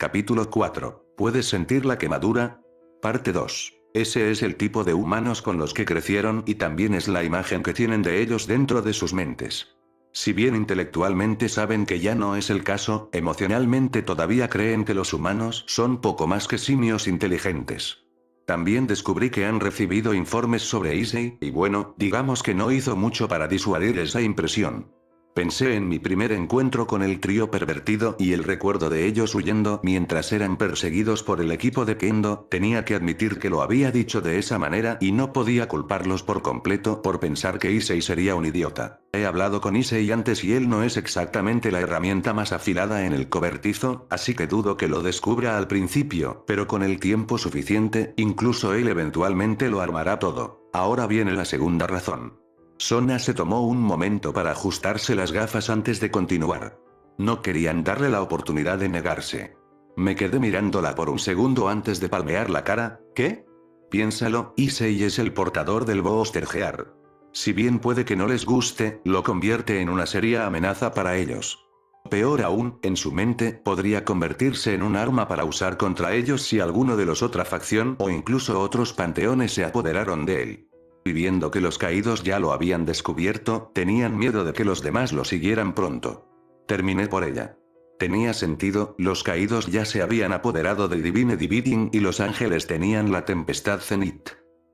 Capítulo 4. ¿Puedes sentir la quemadura? Parte 2. Ese es el tipo de humanos con los que crecieron y también es la imagen que tienen de ellos dentro de sus mentes. Si bien intelectualmente saben que ya no es el caso, emocionalmente todavía creen que los humanos son poco más que simios inteligentes. También descubrí que han recibido informes sobre Issei, y bueno, digamos que no hizo mucho para disuadir esa impresión. Pensé en mi primer encuentro con el trío pervertido y el recuerdo de ellos huyendo mientras eran perseguidos por el equipo de Kendo. Tenía que admitir que lo había dicho de esa manera y no podía culparlos por completo por pensar que Issei sería un idiota. He hablado con Issei antes y él no es exactamente la herramienta más afilada en el cobertizo, así que dudo que lo descubra al principio, pero con el tiempo suficiente, incluso él eventualmente lo armará todo. Ahora viene la segunda razón. Sona se tomó un momento para ajustarse las gafas antes de continuar. No querían darle la oportunidad de negarse. Me quedé mirándola por un segundo antes de palmear la cara. ¿Qué? Piénsalo, Issei es el portador del Boostergear. Si bien puede que no les guste, lo convierte en una seria amenaza para ellos. Peor aún, en su mente, podría convertirse en un arma para usar contra ellos si alguno de los otra facción o incluso otros panteones se apoderaron de él. Y viendo que los caídos ya lo habían descubierto, tenían miedo de que los demás lo siguieran pronto. Terminé por ella. Tenía sentido, los caídos ya se habían apoderado de Divine Dividing y los ángeles tenían la tempestad Zenith.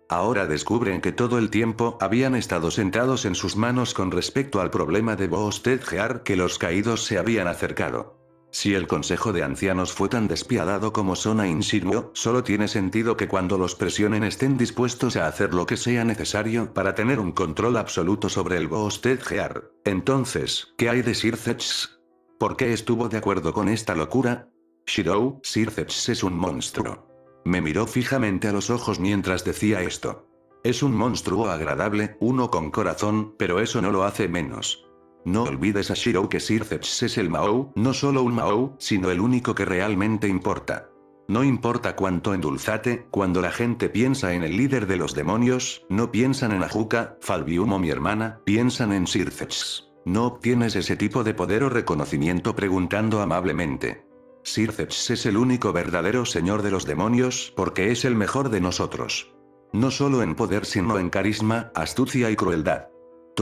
Ahora descubren que todo el tiempo habían estado sentados en sus manos con respecto al problema de Boostergear que los caídos se habían acercado. Si el Consejo de Ancianos fue tan despiadado como Sona insinuó, solo tiene sentido que cuando los presionen estén dispuestos a hacer lo que sea necesario para tener un control absoluto sobre el Boostergear. Entonces, ¿qué hay de Sirzex? ¿Por qué estuvo de acuerdo con esta locura? Shirou, Sirzex es un monstruo. Me miró fijamente a los ojos mientras decía esto. Es un monstruo agradable, uno con corazón, pero eso no lo hace menos. No olvides a Shirou que Sirzex es el Mahou, no solo un Mahou, sino el único que realmente importa. No importa cuánto endulzate, cuando la gente piensa en el líder de los demonios, no piensan en Ajuka, Falbium o mi hermana, piensan en Sirzex. No obtienes ese tipo de poder o reconocimiento preguntando amablemente. Sirzex es el único verdadero señor de los demonios porque es el mejor de nosotros. No solo en poder sino en carisma, astucia y crueldad.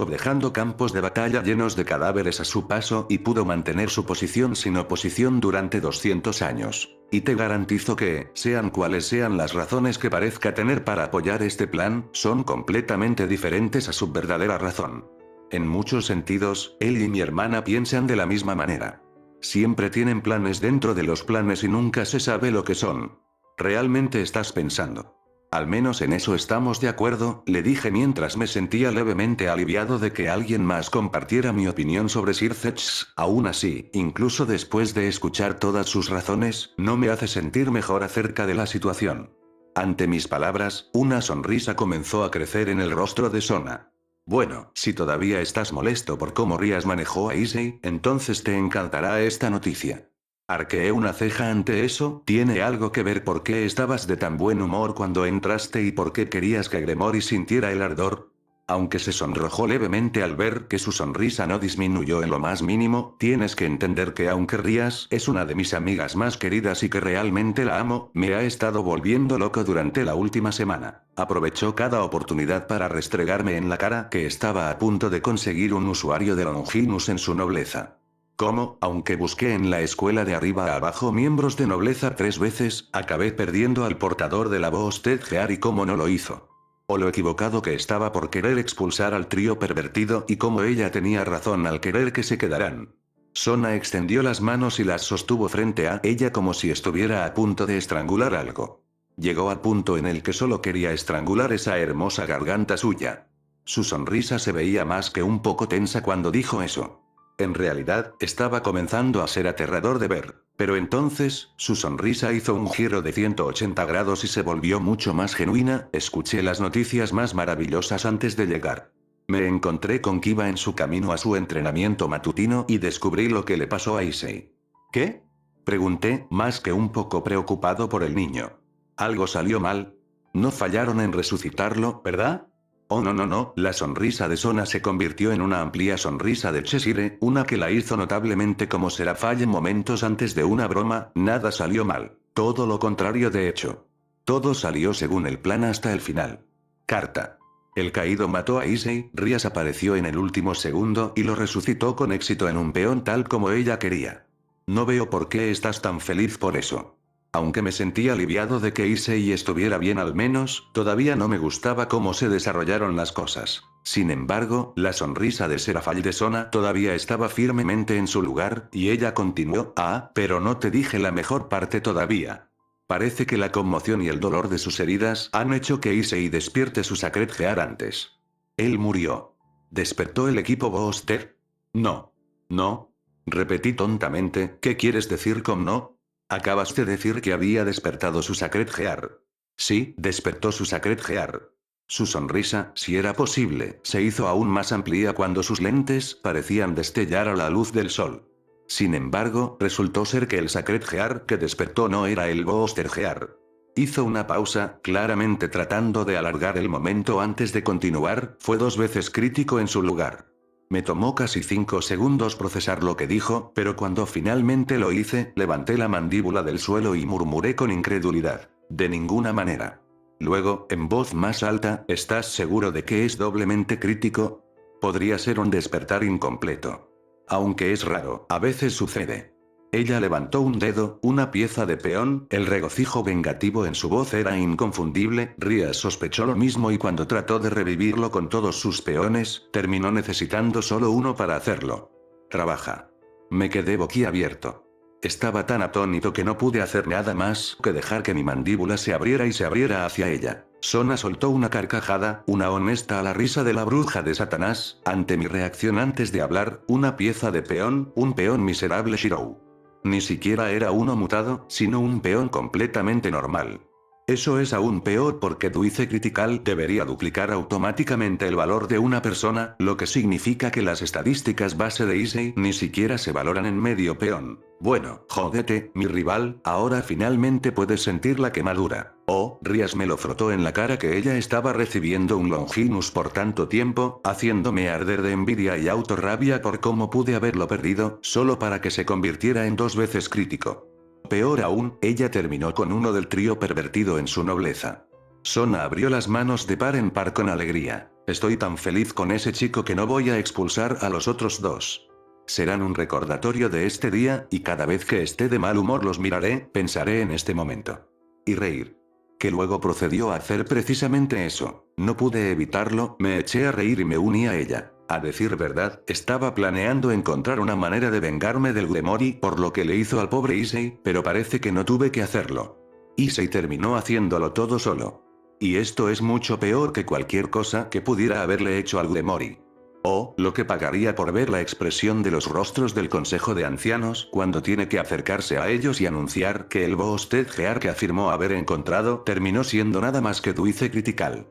Dejando campos de batalla llenos de cadáveres a su paso y pudo mantener su posición sin oposición durante 200 años. Y te garantizo que, sean cuales sean las razones que parezca tener para apoyar este plan, son completamente diferentes a su verdadera razón. En muchos sentidos, él y mi hermana piensan de la misma manera. Siempre tienen planes dentro de los planes y nunca se sabe lo que son. ¿Realmente estás pensando? Al menos en eso estamos de acuerdo, le dije mientras me sentía levemente aliviado de que alguien más compartiera mi opinión sobre Sirzex. Aún así, incluso después de escuchar todas sus razones, no me hace sentir mejor acerca de la situación. Ante mis palabras, una sonrisa comenzó a crecer en el rostro de Sona. Bueno, si todavía estás molesto por cómo Rias manejó a Issei, entonces te encantará esta noticia. Arqueé una ceja ante eso. ¿Tiene algo que ver por qué estabas de tan buen humor cuando entraste y por qué querías que Gremory sintiera el ardor? Aunque se sonrojó levemente al ver que su sonrisa no disminuyó en lo más mínimo, tienes que entender que aunque Rias es una de mis amigas más queridas y que realmente la amo, me ha estado volviendo loco durante la última semana. Aprovechó cada oportunidad para restregarme en la cara que estaba a punto de conseguir un usuario de Longinus en su nobleza. ¿Cómo? Aunque busqué en la escuela de arriba a abajo miembros de nobleza 3 veces, acabé perdiendo al portador de la Boostergear y cómo no lo hizo. O lo equivocado que estaba por querer expulsar al trío pervertido y cómo ella tenía razón al querer que se quedaran. Sona extendió las manos y las sostuvo frente a ella como si estuviera a punto de estrangular algo. Llegó al punto en el que solo quería estrangular esa hermosa garganta suya. Su sonrisa se veía más que un poco tensa cuando dijo eso. En realidad, estaba comenzando a ser aterrador de ver, pero entonces, su sonrisa hizo un giro de 180 grados y se volvió mucho más genuina. Escuché las noticias más maravillosas antes de llegar. Me encontré con Kiba en su camino a su entrenamiento matutino y descubrí lo que le pasó a Issei. ¿Qué? Pregunté, más que un poco preocupado por el niño. ¿Algo salió mal? No fallaron en resucitarlo, ¿verdad? Oh no no no, la sonrisa de Sona se convirtió en una amplia sonrisa de Cheshire, una que la hizo notablemente como Serafall momentos antes de una broma, nada salió mal. Todo lo contrario de hecho. Todo salió según el plan hasta el final. Carta. El caído mató a Issei, Rias apareció en el último segundo y lo resucitó con éxito en un peón tal como ella quería. No veo por qué estás tan feliz por eso. Aunque me sentí aliviado de que Issei estuviera bien al menos, todavía no me gustaba cómo se desarrollaron las cosas. Sin embargo, la sonrisa de Serafall de Sona todavía estaba firmemente en su lugar, y ella continuó, pero no te dije la mejor parte todavía. Parece que la conmoción y el dolor de sus heridas han hecho que Issei despierte su Sacred Gear antes. Él murió. ¿Despertó el equipo Booster? No. No. Repetí tontamente, ¿qué quieres decir con no? Acabas de decir que había despertado su Sacred Gear. Sí, despertó su Sacred Gear. Su sonrisa, si era posible, se hizo aún más amplia cuando sus lentes parecían destellar a la luz del sol. Sin embargo, resultó ser que el Sacred Gear que despertó no era el Booster Gear. Hizo una pausa, claramente tratando de alargar el momento antes de continuar, fue 2 veces crítico en su lugar. Me tomó casi 5 segundos procesar lo que dijo, pero cuando finalmente lo hice, levanté la mandíbula del suelo y murmuré con incredulidad. De ninguna manera. Luego, en voz más alta, ¿estás seguro de que es doblemente crítico? Podría ser un despertar incompleto. Aunque es raro, a veces sucede. Ella levantó un dedo, una pieza de peón, el regocijo vengativo en su voz era inconfundible, Rias sospechó lo mismo y cuando trató de revivirlo con todos sus peones, terminó necesitando solo uno para hacerlo. Trabaja. Me quedé boquiabierto. Estaba tan atónito que no pude hacer nada más que dejar que mi mandíbula se abriera y se abriera hacia ella. Sona soltó una carcajada, una honesta a la risa de la bruja de Satanás, ante mi reacción antes de hablar, una pieza de peón, un peón miserable Shirou. Ni siquiera era uno mutado, sino un peón completamente normal. Eso es aún peor porque Duice Critical debería duplicar automáticamente el valor de una persona, lo que significa que las estadísticas base de Issei ni siquiera se valoran en medio peón. Bueno, jódete, mi rival, ahora finalmente puedes sentir la quemadura. Oh, Rias me lo frotó en la cara que ella estaba recibiendo un Longinus por tanto tiempo, haciéndome arder de envidia y autorrabia por cómo pude haberlo perdido, solo para que se convirtiera en 2 veces crítico. Peor aún, ella terminó con uno del trío pervertido en su nobleza. Sona abrió las manos de par en par con alegría. Estoy tan feliz con ese chico que no voy a expulsar a los otros 2. Serán un recordatorio de este día, y cada vez que esté de mal humor los miraré, pensaré en este momento. Y reír. Que luego procedió a hacer precisamente eso. No pude evitarlo, me eché a reír y me uní a ella. A decir verdad, estaba planeando encontrar una manera de vengarme del Gremory por lo que le hizo al pobre Issei, pero parece que no tuve que hacerlo. Issei terminó haciéndolo todo solo. Y esto es mucho peor que cualquier cosa que pudiera haberle hecho al Gremory. O, lo que pagaría por ver la expresión de los rostros del Consejo de Ancianos cuando tiene que acercarse a ellos y anunciar que el Boosted Gear que afirmó haber encontrado terminó siendo nada más que Duice Critical.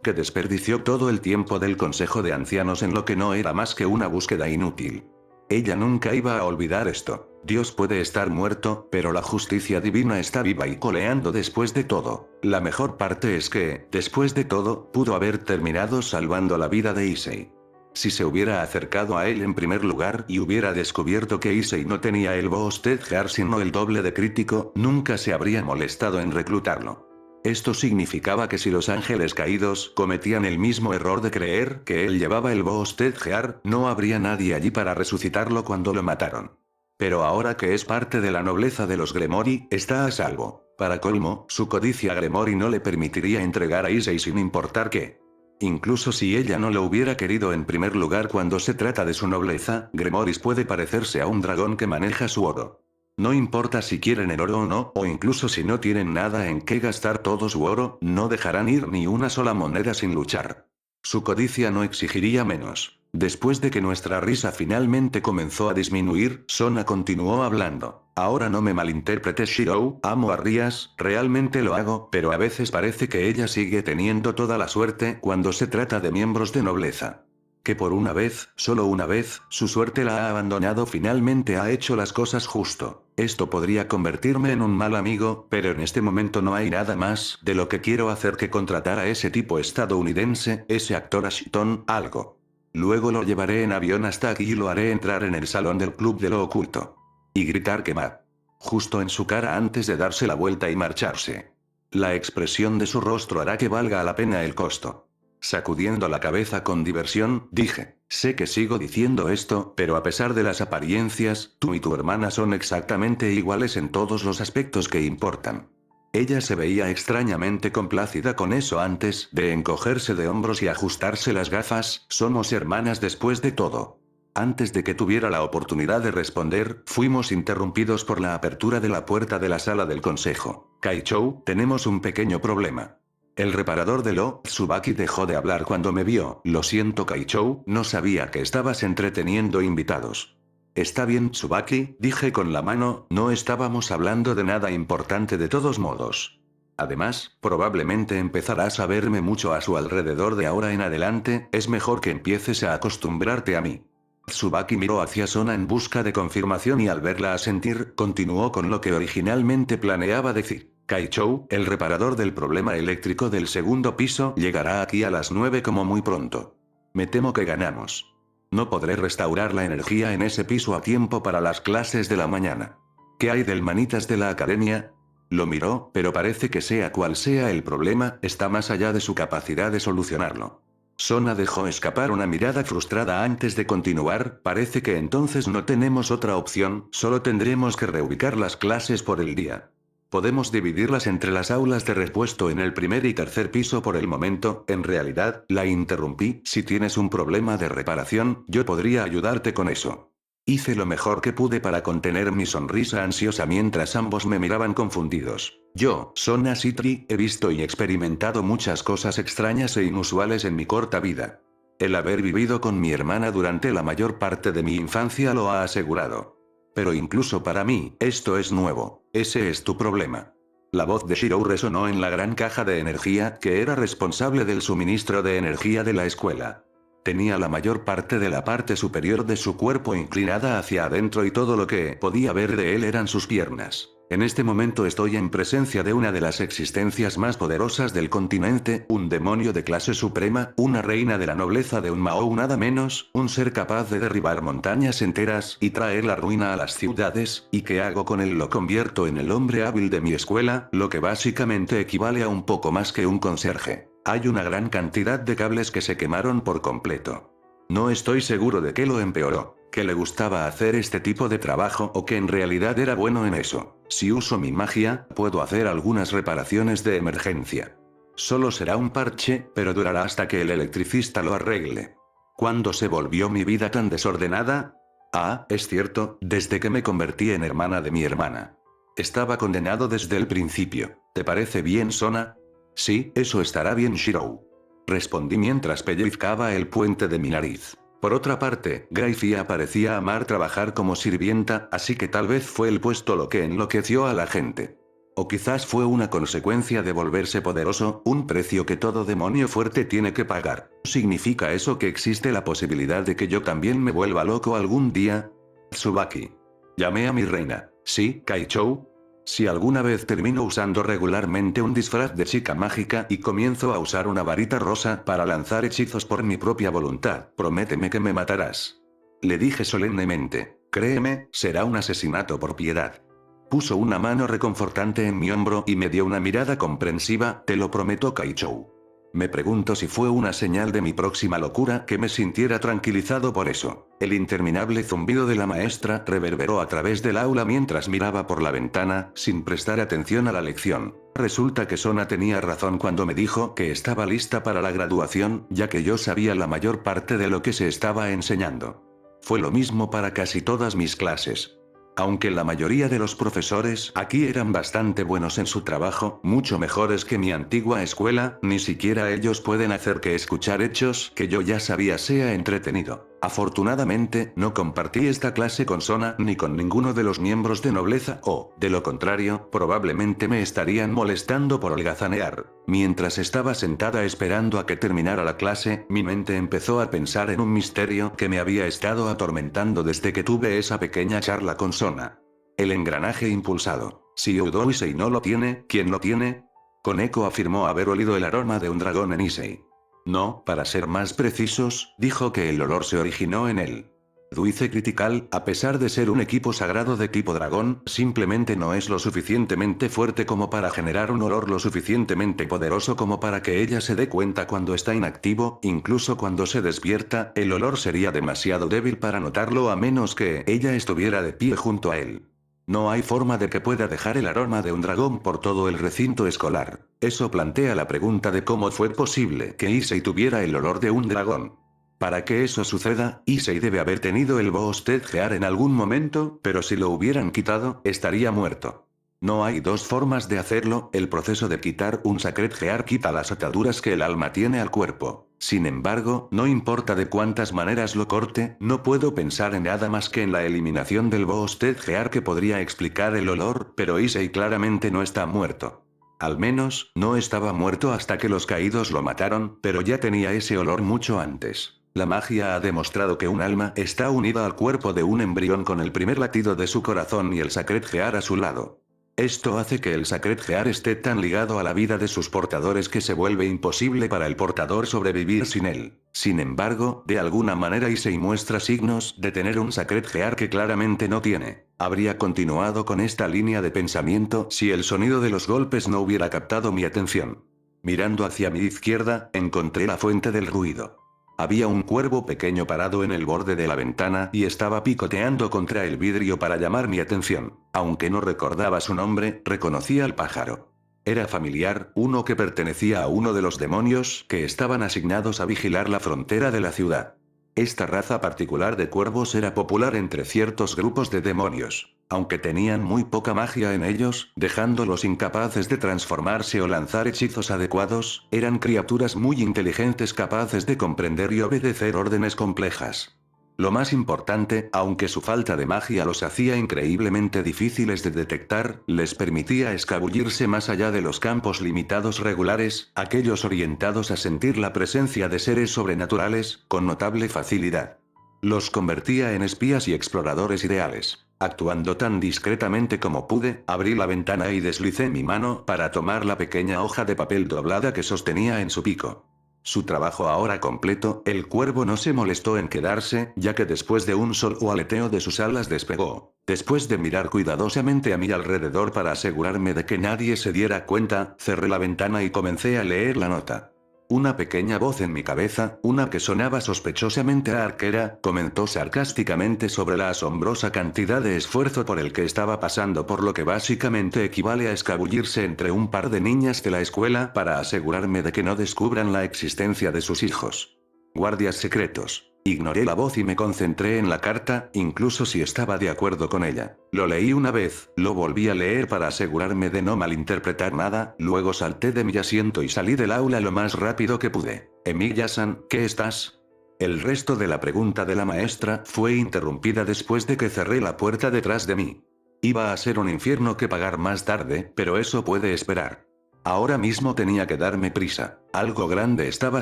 Que desperdició todo el tiempo del Consejo de Ancianos en lo que no era más que una búsqueda inútil. Ella nunca iba a olvidar esto. Dios puede estar muerto, pero la justicia divina está viva y coleando después de todo. La mejor parte es que, después de todo, pudo haber terminado salvando la vida de Issei. Si se hubiera acercado a él en primer lugar y hubiera descubierto que Issei no tenía el Boosted Gear sino el doble de crítico, nunca se habría molestado en reclutarlo. Esto significaba que si los ángeles caídos cometían el mismo error de creer que él llevaba el Boosted Gear, no habría nadie allí para resucitarlo cuando lo mataron. Pero ahora que es parte de la nobleza de los Gremory, está a salvo. Para colmo, su codicia Gremory no le permitiría entregar a Issei sin importar qué. Incluso si ella no lo hubiera querido en primer lugar cuando se trata de su nobleza, Gremoris puede parecerse a un dragón que maneja su oro. No importa si quieren el oro o no, o incluso si no tienen nada en qué gastar todo su oro, no dejarán ir ni una sola moneda sin luchar. Su codicia no exigiría menos. Después de que nuestra risa finalmente comenzó a disminuir, Sona continuó hablando. Ahora no me malinterpretes Shirou, amo a Rias, realmente lo hago, pero a veces parece que ella sigue teniendo toda la suerte cuando se trata de miembros de nobleza. Que por una vez, solo una vez, su suerte la ha abandonado, finalmente ha hecho las cosas justo. Esto podría convertirme en un mal amigo, pero en este momento no hay nada más de lo que quiero hacer que contratar a ese tipo estadounidense, ese actor Ashton, algo. Luego lo llevaré en avión hasta aquí y lo haré entrar en el salón del club de lo oculto. Y gritar que ma. Justo en su cara antes de darse la vuelta y marcharse. La expresión de su rostro hará que valga la pena el costo. Sacudiendo la cabeza con diversión, dije, sé que sigo diciendo esto, pero a pesar de las apariencias, tú y tu hermana son exactamente iguales en todos los aspectos que importan. Ella se veía extrañamente complacida con eso antes de encogerse de hombros y ajustarse las gafas. Somos hermanas después de todo. Antes de que tuviera la oportunidad de responder, fuimos interrumpidos por la apertura de la puerta de la sala del consejo. Kaichou, tenemos un pequeño problema. El reparador de Lo Tsubaki dejó de hablar cuando me vio. Lo siento, Kaichou, no sabía que estabas entreteniendo invitados. Está bien, Tsubaki, dije con la mano, no estábamos hablando de nada importante de todos modos. Además, probablemente empezarás a verme mucho a su alrededor de ahora en adelante, es mejor que empieces a acostumbrarte a mí. Tsubaki miró hacia Sona en busca de confirmación y al verla asentir, continuó con lo que originalmente planeaba decir. Kaichou, el reparador del problema eléctrico del segundo piso, llegará aquí a las 9 como muy pronto. Me temo que ganamos. No podré restaurar la energía en ese piso a tiempo para las clases de la mañana. ¿Qué hay del manitas de la academia? Lo miró, pero parece que sea cual sea el problema, está más allá de su capacidad de solucionarlo. Sona dejó escapar una mirada frustrada antes de continuar, parece que entonces no tenemos otra opción, solo tendremos que reubicar las clases por el día. Podemos dividirlas entre las aulas de repuesto en el primer y tercer piso por el momento. En realidad, la interrumpí, si tienes un problema de reparación, yo podría ayudarte con eso. Hice lo mejor que pude para contener mi sonrisa ansiosa mientras ambos me miraban confundidos. Yo, Sona Citri, he visto y experimentado muchas cosas extrañas e inusuales en mi corta vida. El haber vivido con mi hermana durante la mayor parte de mi infancia lo ha asegurado. Pero incluso para mí, esto es nuevo. Ese es tu problema. La voz de Shirou resonó en la gran caja de energía, que era responsable del suministro de energía de la escuela. Tenía la mayor parte de la parte superior de su cuerpo inclinada hacia adentro y todo lo que podía ver de él eran sus piernas. En este momento estoy en presencia de una de las existencias más poderosas del continente, un demonio de clase suprema, una reina de la nobleza de un Mao nada menos, un ser capaz de derribar montañas enteras y traer la ruina a las ciudades. ¿Y qué hago con él? Lo convierto en el hombre hábil de mi escuela, lo que básicamente equivale a un poco más que un conserje. Hay una gran cantidad de cables que se quemaron por completo. No estoy seguro de que lo empeoró, que le gustaba hacer este tipo de trabajo o que en realidad era bueno en eso. Si uso mi magia, puedo hacer algunas reparaciones de emergencia. Solo será un parche, pero durará hasta que el electricista lo arregle. ¿Cuándo se volvió mi vida tan desordenada? Ah, es cierto, desde que me convertí en hermana de mi hermana. Estaba condenado desde el principio. ¿Te parece bien, Sona? Sí, eso estará bien, Shirou. Respondí mientras pellizcaba el puente de mi nariz. Por otra parte, Gracie parecía amar trabajar como sirvienta, así que tal vez fue el puesto lo que enloqueció a la gente. O quizás fue una consecuencia de volverse poderoso, un precio que todo demonio fuerte tiene que pagar. ¿Significa eso que existe la posibilidad de que yo también me vuelva loco algún día? Tsubaki. Llamé a mi reina. Sí, Kaichou. Si alguna vez termino usando regularmente un disfraz de chica mágica y comienzo a usar una varita rosa para lanzar hechizos por mi propia voluntad, prométeme que me matarás. Le dije solemnemente. Créeme, será un asesinato por piedad. Puso una mano reconfortante en mi hombro y me dio una mirada comprensiva. Te lo prometo, Kaichou. Me pregunto si fue una señal de mi próxima locura que me sintiera tranquilizado por eso. El interminable zumbido de la maestra reverberó a través del aula mientras miraba por la ventana, sin prestar atención a la lección. Resulta que Sona tenía razón cuando me dijo que estaba lista para la graduación, ya que yo sabía la mayor parte de lo que se estaba enseñando. Fue lo mismo para casi todas mis clases. Aunque la mayoría de los profesores aquí eran bastante buenos en su trabajo, mucho mejores que mi antigua escuela, ni siquiera ellos pueden hacer que escuchar hechos que yo ya sabía sea entretenido. Afortunadamente, no compartí esta clase con Sona ni con ninguno de los miembros de nobleza o, de lo contrario, probablemente me estarían molestando por holgazanear. Mientras estaba sentada esperando a que terminara la clase, mi mente empezó a pensar en un misterio que me había estado atormentando desde que tuve esa pequeña charla con Sona. El engranaje impulsado. Si Udo Issei no lo tiene, ¿quién lo tiene? Koneko afirmó haber olido el aroma de un dragón en Issei. No, para ser más precisos, dijo que el olor se originó en él. Duice Critical, a pesar de ser un equipo sagrado de tipo dragón, simplemente no es lo suficientemente fuerte como para generar un olor lo suficientemente poderoso como para que ella se dé cuenta cuando está inactivo, incluso cuando se despierta, el olor sería demasiado débil para notarlo a menos que ella estuviera de pie junto a él. No hay forma de que pueda dejar el aroma de un dragón por todo el recinto escolar. Eso plantea la pregunta de cómo fue posible que Issei tuviera el olor de un dragón. Para que eso suceda, Issei debe haber tenido el Boosted Gear en algún momento, pero si lo hubieran quitado, estaría muerto. No hay dos formas de hacerlo, el proceso de quitar un Sacred Gear quita las ataduras que el alma tiene al cuerpo. Sin embargo, no importa de cuántas maneras lo corte, no puedo pensar en nada más que en la eliminación del Boosted Gear que podría explicar el olor, pero Issei claramente no está muerto. Al menos, no estaba muerto hasta que los caídos lo mataron, pero ya tenía ese olor mucho antes. La magia ha demostrado que un alma está unida al cuerpo de un embrión con el primer latido de su corazón y el Sacred Gear a su lado. Esto hace que el Sacred Gear esté tan ligado a la vida de sus portadores que se vuelve imposible para el portador sobrevivir sin él. Sin embargo, de alguna manera Issei muestra signos de tener un Sacred Gear que claramente no tiene. Habría continuado con esta línea de pensamiento si el sonido de los golpes no hubiera captado mi atención. Mirando hacia mi izquierda, encontré la fuente del ruido. Había un cuervo pequeño parado en el borde de la ventana y estaba picoteando contra el vidrio para llamar mi atención. Aunque no recordaba su nombre, reconocí al pájaro. Era familiar, uno que pertenecía a uno de los demonios que estaban asignados a vigilar la frontera de la ciudad. Esta raza particular de cuervos era popular entre ciertos grupos de demonios, aunque tenían muy poca magia en ellos, dejándolos incapaces de transformarse o lanzar hechizos adecuados, eran criaturas muy inteligentes capaces de comprender y obedecer órdenes complejas. Lo más importante, aunque su falta de magia los hacía increíblemente difíciles de detectar, les permitía escabullirse más allá de los campos limitados regulares, aquellos orientados a sentir la presencia de seres sobrenaturales, con notable facilidad. Los convertía en espías y exploradores ideales. Actuando tan discretamente como pude, abrí la ventana y deslicé mi mano para tomar la pequeña hoja de papel doblada que sostenía en su pico. Su trabajo ahora completo, el cuervo no se molestó en quedarse, ya que después de un solo aleteo de sus alas despegó. Después de mirar cuidadosamente a mi alrededor para asegurarme de que nadie se diera cuenta, cerré la ventana y comencé a leer la nota. Una pequeña voz en mi cabeza, una que sonaba sospechosamente arquera, comentó sarcásticamente sobre la asombrosa cantidad de esfuerzo por el que estaba pasando, por lo que básicamente equivale a escabullirse entre un par de niñas de la escuela para asegurarme de que no descubran la existencia de sus hijos. Guardias secretos. Ignoré la voz y me concentré en la carta, incluso si estaba de acuerdo con ella. Lo leí una vez, lo volví a leer para asegurarme de no malinterpretar nada, luego salté de mi asiento y salí del aula lo más rápido que pude. Emilia-san, ¿qué estás? El resto de la pregunta de la maestra fue interrumpida después de que cerré la puerta detrás de mí. Iba a ser un infierno que pagar más tarde, pero eso puede esperar. Ahora mismo tenía que darme prisa. Algo grande estaba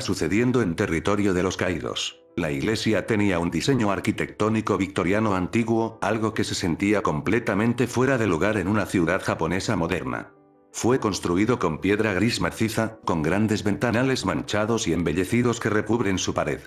sucediendo en territorio de los caídos. La iglesia tenía un diseño arquitectónico victoriano antiguo, algo que se sentía completamente fuera de lugar en una ciudad japonesa moderna. Fue construido con piedra gris maciza, con grandes ventanales manchados y embellecidos que recubren su pared.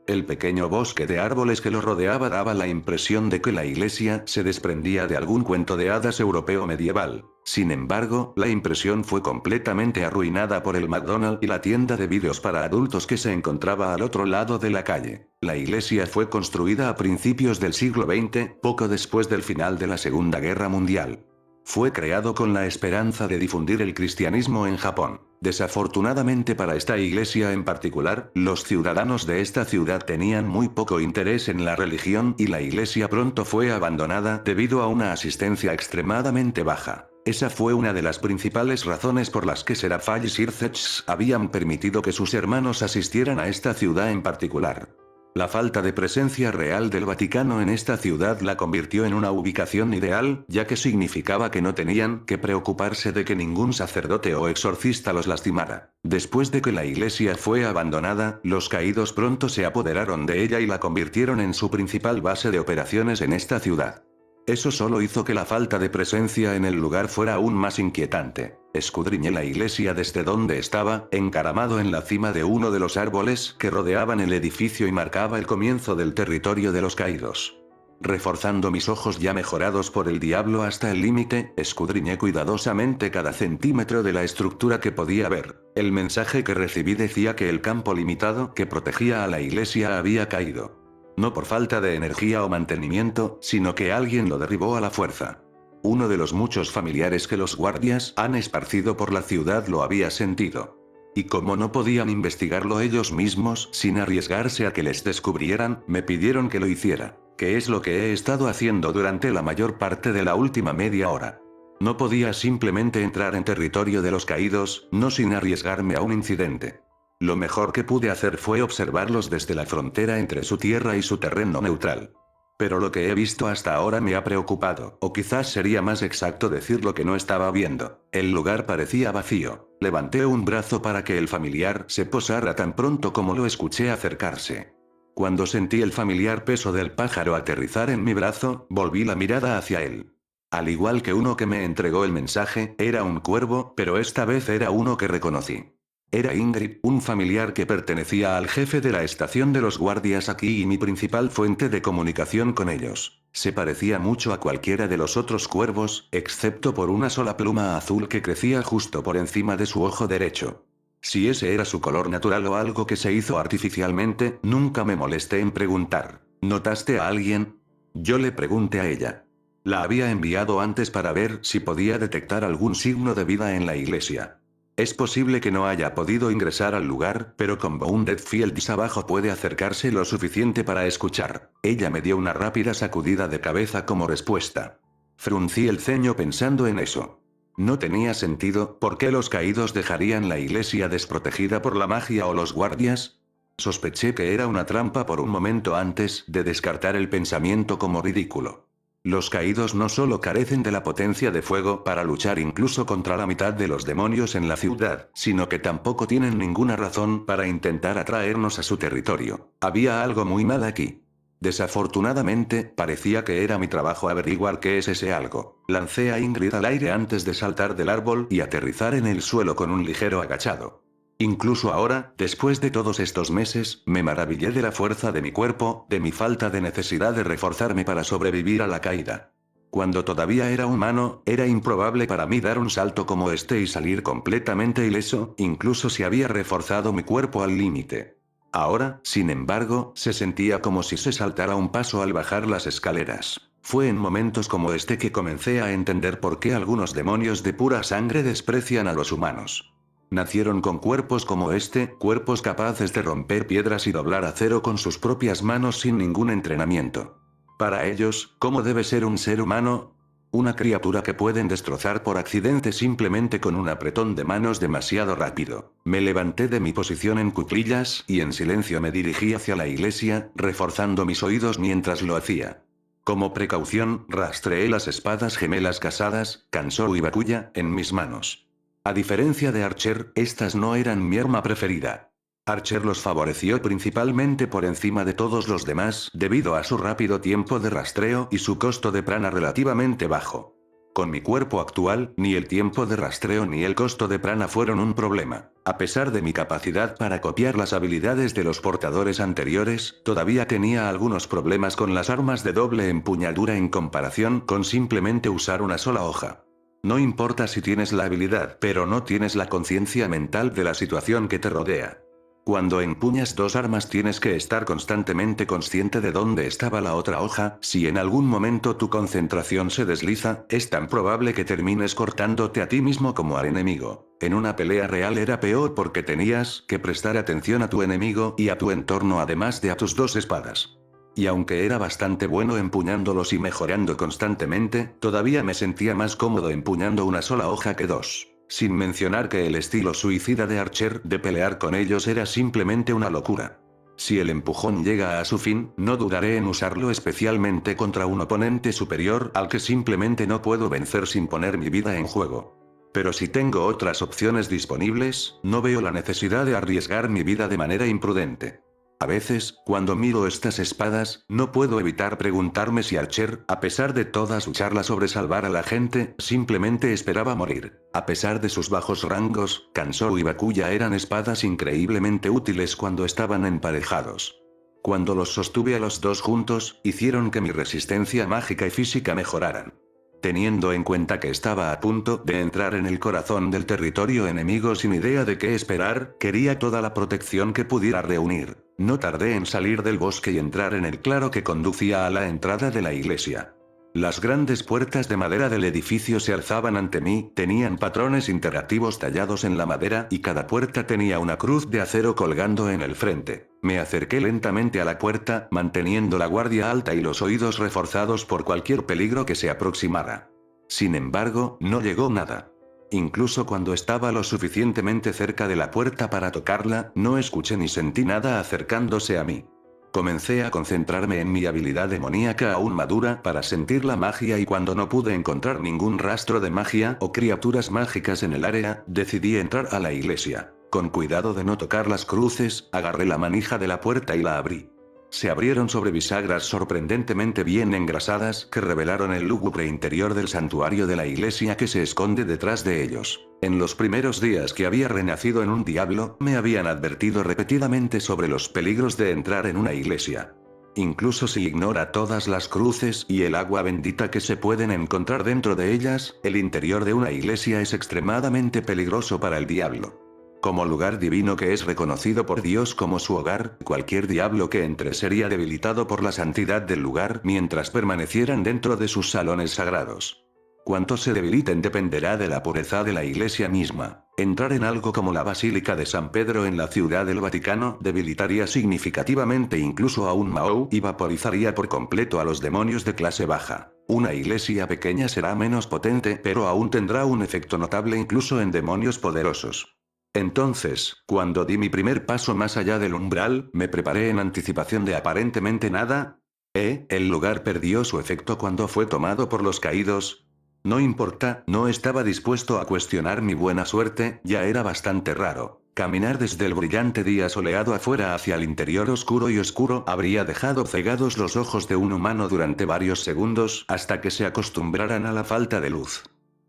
El pequeño bosque de árboles que lo rodeaba daba la impresión de que la iglesia se desprendía de algún cuento de hadas europeo medieval. Sin embargo, la impresión fue completamente arruinada por el McDonald's y la tienda de vídeos para adultos que se encontraba al otro lado de la calle. La iglesia fue construida a principios del siglo XX, poco después del final de la Segunda Guerra Mundial. Fue creado con la esperanza de difundir el cristianismo en Japón. Desafortunadamente para esta iglesia en particular, los ciudadanos de esta ciudad tenían muy poco interés en la religión y la iglesia pronto fue abandonada debido a una asistencia extremadamente baja. Esa fue una de las principales razones por las que Seraph y Sir Zetch habían permitido que sus hermanos asistieran a esta ciudad en particular. La falta de presencia real del Vaticano en esta ciudad la convirtió en una ubicación ideal, ya que significaba que no tenían que preocuparse de que ningún sacerdote o exorcista los lastimara. Después de que la iglesia fue abandonada, los caídos pronto se apoderaron de ella y la convirtieron en su principal base de operaciones en esta ciudad. Eso solo hizo que la falta de presencia en el lugar fuera aún más inquietante. Escudriñé la iglesia desde donde estaba, encaramado en la cima de uno de los árboles que rodeaban el edificio y marcaba el comienzo del territorio de los caídos. Reforzando mis ojos ya mejorados por el diablo hasta el límite, escudriñé cuidadosamente cada centímetro de la estructura que podía ver. El mensaje que recibí decía que el campo limitado que protegía a la iglesia había caído. No por falta de energía o mantenimiento, sino que alguien lo derribó a la fuerza. Uno de los muchos familiares que los guardias han esparcido por la ciudad lo había sentido. Y como no podían investigarlo ellos mismos sin arriesgarse a que les descubrieran, me pidieron que lo hiciera, que es lo que he estado haciendo durante la mayor parte de la última media hora. No podía simplemente entrar en territorio de los caídos, no sin arriesgarme a un incidente. Lo mejor que pude hacer fue observarlos desde la frontera entre su tierra y su terreno neutral. Pero lo que he visto hasta ahora me ha preocupado, o quizás sería más exacto decir lo que no estaba viendo. El lugar parecía vacío. Levanté un brazo para que el familiar se posara tan pronto como lo escuché acercarse. Cuando sentí el familiar peso del pájaro aterrizar en mi brazo, volví la mirada hacia él. Al igual que uno que me entregó el mensaje, era un cuervo, pero esta vez era uno que reconocí. Era Ingrid, un familiar que pertenecía al jefe de la estación de los guardias aquí y mi principal fuente de comunicación con ellos. Se parecía mucho a cualquiera de los otros cuervos, excepto por una sola pluma azul que crecía justo por encima de su ojo derecho. Si ese era su color natural o algo que se hizo artificialmente, nunca me molesté en preguntar. ¿Notaste a alguien? Yo le pregunté a ella. La había enviado antes para ver si podía detectar algún signo de vida en la iglesia. Es posible que no haya podido ingresar al lugar, pero con Wounded Fields abajo puede acercarse lo suficiente para escuchar. Ella me dio una rápida sacudida de cabeza como respuesta. Fruncí el ceño pensando en eso. No tenía sentido, ¿por qué los caídos dejarían la iglesia desprotegida por la magia o los guardias? Sospeché que era una trampa por un momento antes de descartar el pensamiento como ridículo. Los caídos no solo carecen de la potencia de fuego para luchar incluso contra la mitad de los demonios en la ciudad, sino que tampoco tienen ninguna razón para intentar atraernos a su territorio. Había algo muy mal aquí. Desafortunadamente, parecía que era mi trabajo averiguar qué es ese algo. Lancé a Ingrid al aire antes de saltar del árbol y aterrizar en el suelo con un ligero agachado. Incluso ahora, después de todos estos meses, me maravillé de la fuerza de mi cuerpo, de mi falta de necesidad de reforzarme para sobrevivir a la caída. Cuando todavía era humano, era improbable para mí dar un salto como este y salir completamente ileso, incluso si había reforzado mi cuerpo al límite. Ahora, sin embargo, se sentía como si se saltara un paso al bajar las escaleras. Fue en momentos como este que comencé a entender por qué algunos demonios de pura sangre desprecian a los humanos. Nacieron con cuerpos como este, cuerpos capaces de romper piedras y doblar acero con sus propias manos sin ningún entrenamiento. Para ellos, ¿cómo debe ser un ser humano? Una criatura que pueden destrozar por accidente simplemente con un apretón de manos demasiado rápido. Me levanté de mi posición en cuclillas y en silencio me dirigí hacia la iglesia, reforzando mis oídos mientras lo hacía. Como precaución, rastreé las espadas gemelas casadas, Kansou y Bakuya, en mis manos. A diferencia de Archer, estas no eran mi arma preferida. Archer los favoreció principalmente por encima de todos los demás debido a su rápido tiempo de rastreo y su costo de prana relativamente bajo. Con mi cuerpo actual, ni el tiempo de rastreo ni el costo de prana fueron un problema. A pesar de mi capacidad para copiar las habilidades de los portadores anteriores, todavía tenía algunos problemas con las armas de doble empuñadura en comparación con simplemente usar una sola hoja. No importa si tienes la habilidad, pero no tienes la conciencia mental de la situación que te rodea. Cuando empuñas dos armas tienes que estar constantemente consciente de dónde estaba la otra hoja, si en algún momento tu concentración se desliza, es tan probable que termines cortándote a ti mismo como al enemigo. En una pelea real era peor porque tenías que prestar atención a tu enemigo y a tu entorno además de a tus dos espadas. Y aunque era bastante bueno empuñándolos y mejorando constantemente, todavía me sentía más cómodo empuñando una sola hoja que dos. Sin mencionar que el estilo suicida de Archer de pelear con ellos era simplemente una locura. Si el empujón llega a su fin, no dudaré en usarlo especialmente contra un oponente superior al que simplemente no puedo vencer sin poner mi vida en juego. Pero si tengo otras opciones disponibles, no veo la necesidad de arriesgar mi vida de manera imprudente. A veces, cuando miro estas espadas, no puedo evitar preguntarme si Archer, a pesar de toda su charla sobre salvar a la gente, simplemente esperaba morir. A pesar de sus bajos rangos, Kansou y Bakuya eran espadas increíblemente útiles cuando estaban emparejados. Cuando los sostuve a los dos juntos, hicieron que mi resistencia mágica y física mejoraran. Teniendo en cuenta que estaba a punto de entrar en el corazón del territorio enemigo sin idea de qué esperar, quería toda la protección que pudiera reunir. No tardé en salir del bosque y entrar en el claro que conducía a la entrada de la iglesia. Las grandes puertas de madera del edificio se alzaban ante mí, tenían patrones interactivos tallados en la madera y cada puerta tenía una cruz de acero colgando en el frente. Me acerqué lentamente a la puerta, manteniendo la guardia alta y los oídos reforzados por cualquier peligro que se aproximara. Sin embargo, no llegó nada. Incluso cuando estaba lo suficientemente cerca de la puerta para tocarla, no escuché ni sentí nada acercándose a mí. Comencé a concentrarme en mi habilidad demoníaca aún madura para sentir la magia y cuando no pude encontrar ningún rastro de magia o criaturas mágicas en el área, decidí entrar a la iglesia. Con cuidado de no tocar las cruces, agarré la manija de la puerta y la abrí. Se abrieron sobre bisagras sorprendentemente bien engrasadas que revelaron el lúgubre interior del santuario de la iglesia que se esconde detrás de ellos. En los primeros días que había renacido en un diablo, me habían advertido repetidamente sobre los peligros de entrar en una iglesia. Incluso si ignora todas las cruces y el agua bendita que se pueden encontrar dentro de ellas, el interior de una iglesia es extremadamente peligroso para el diablo. Como lugar divino que es reconocido por Dios como su hogar, cualquier diablo que entre sería debilitado por la santidad del lugar mientras permanecieran dentro de sus salones sagrados. Cuánto se debiliten dependerá de la pureza de la iglesia misma. Entrar en algo como la Basílica de San Pedro en la Ciudad del Vaticano debilitaría significativamente incluso a un Mao y vaporizaría por completo a los demonios de clase baja. Una iglesia pequeña será menos potente pero aún tendrá un efecto notable incluso en demonios poderosos. Entonces, cuando di mi primer paso más allá del umbral, me preparé en anticipación de aparentemente nada. El lugar perdió su efecto cuando fue tomado por los caídos. No importa, no estaba dispuesto a cuestionar mi buena suerte, ya era bastante raro. Caminar desde el brillante día soleado afuera hacia el interior oscuro y oscuro habría dejado cegados los ojos de un humano durante varios segundos hasta que se acostumbraran a la falta de luz.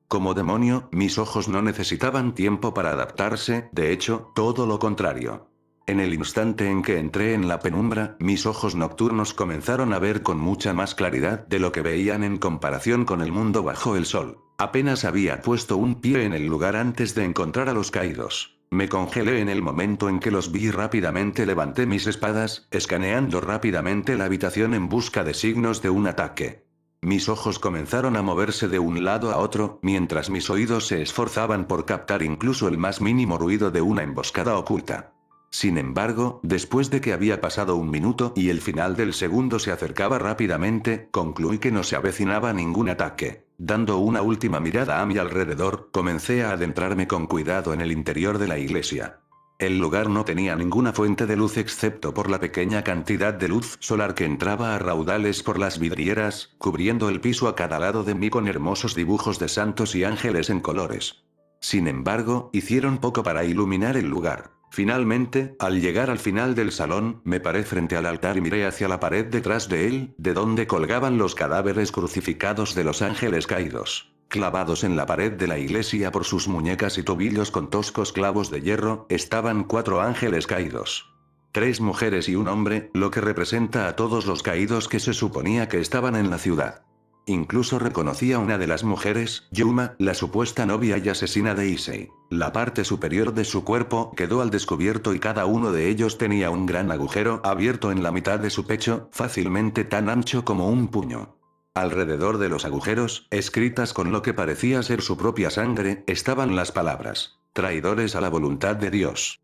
Como demonio, mis ojos no necesitaban tiempo para adaptarse, de hecho, todo lo contrario. En el instante en que entré en la penumbra, mis ojos nocturnos comenzaron a ver con mucha más claridad de lo que veían en comparación con el mundo bajo el sol. Apenas había puesto un pie en el lugar antes de encontrar a los caídos. Me congelé en el momento en que los vi y rápidamente levanté mis espadas, escaneando rápidamente la habitación en busca de signos de un ataque. Mis ojos comenzaron a moverse de un lado a otro, mientras mis oídos se esforzaban por captar incluso el más mínimo ruido de una emboscada oculta. Sin embargo, después de que había pasado un minuto y el final del segundo se acercaba rápidamente, concluí que no se avecinaba ningún ataque. Dando una última mirada a mi alrededor, comencé a adentrarme con cuidado en el interior de la iglesia. El lugar no tenía ninguna fuente de luz excepto por la pequeña cantidad de luz solar que entraba a raudales por las vidrieras, cubriendo el piso a cada lado de mí con hermosos dibujos de santos y ángeles en colores. Sin embargo, hicieron poco para iluminar el lugar. Finalmente, al llegar al final del salón, me paré frente al altar y miré hacia la pared detrás de él, de donde colgaban los cadáveres crucificados de los ángeles caídos. Clavados en la pared de la iglesia por sus muñecas y tobillos con toscos clavos de hierro, estaban 4 ángeles caídos. 3 mujeres y un hombre, lo que representa a todos los caídos que se suponía que estaban en la ciudad. Incluso reconocí a una de las mujeres, Yuma, la supuesta novia y asesina de Issei. La parte superior de su cuerpo quedó al descubierto y cada uno de ellos tenía un gran agujero abierto en la mitad de su pecho, fácilmente tan ancho como un puño. Alrededor de los agujeros, escritas con lo que parecía ser su propia sangre, estaban las palabras: traidores a la voluntad de Dios.